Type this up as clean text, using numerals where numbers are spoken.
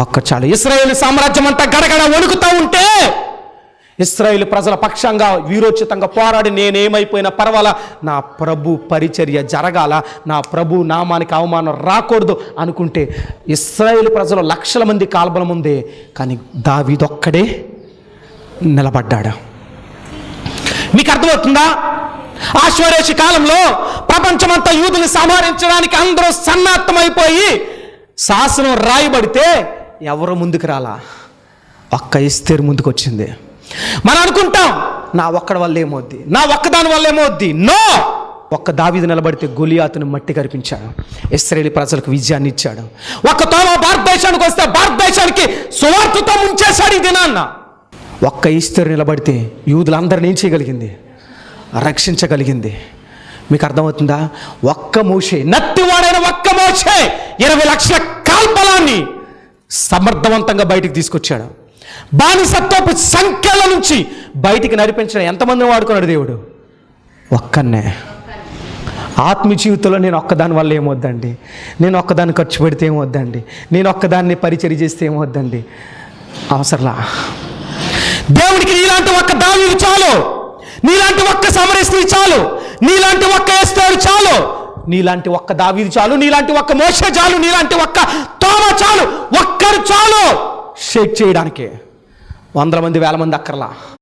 ఒక్క చాలు. ఇశ్రాయేలు సామ్రాజ్యం అంతా గడగడ వణుకుతూ ఉంటే ఇశ్రాయేలు ప్రజల పక్షంగా వీరోచితంగా పోరాడి నేనేమైపోయినా పర్వాలా, నా ప్రభు పరిచర్య జరగాల, నా ప్రభు నామానికి అవమానం రాకూడదు అనుకుంటే ఇశ్రాయేలు ప్రజలు లక్షల మంది కాల్బలం ఉంది, కానీ దావీదొక్కడే నిలబడ్డాడు. మీకు అర్థమవుతుందా? ఆశ్వరేషు కాలంలో ప్రపంచమంతా యూదుని సంహరించడానికి అందరూ సన్నద్ధమైపోయి శాసనం రాయబడితే ఎవరు ముందుకు రాలా, ఒక్క ఎస్తేరు ముందుకు వచ్చింది. మనం అనుకుంటాం నా ఒక్కడి వల్ల ఏమవుద్ది, నా ఒక్కదాని వల్ల ఏమవుద్ది. నో, ఒక్క దావీదు నిలబడితే గొలియాతును మట్టి కరిపించాడు, ఇశ్రాయేలు ప్రజలకు విజయాన్ని ఇచ్చాడు. ఒక్క తోమ భారతదేశానికి వస్తే భారతదేశానికి సువార్తతో ముంచేశాడు ఈ దినాన్న. ఒక్క ఎస్తేరు నిలబడితే యూదులందరినీ ఏం చేయగలిగింది? రక్షించగలిగింది. మీకు అర్థమవుతుందా? ఒక్క మోషే, నత్తివాడైన ఒక్క మోషే 20 లక్షల కాల్బలాన్ని సమర్థవంతంగా బయటికి తీసుకొచ్చాడు. బానిసత్వపు సంఖ్యల నుంచి బయటికి నడిపించడం ఎంతమందిని వాడుకున్నాడు దేవుడు? ఒక్కనే. ఆత్మీయ జీవితంలో నేను ఒక్కదాని వల్ల ఏమొద్దండి, నేను ఒక్కదాన్ని ఖర్చు పెడితే ఏమొద్దండి, నేను ఒక్కదాన్ని పరిచర్య చేస్తే ఏమొద్దండి, అవసరంలా. దేవుడికి నీలాంటి ఒక్క దావీదు చాలు, నీలాంటి ఒక్క సమరయ స్త్రీ చాలు, నీలాంటి ఒక్క ఎస్తేరు చాలు, నీలాంటి ఒక్క దావీదు చాలు, నీలాంటి ఒక్క మోషే చాలు, నీలాంటి ఒక్క తోమ చాలు, ఒక్కరు చాలు షేక్ చేయడానికి. 100 మంది 1000 మంది అక్కర్లా.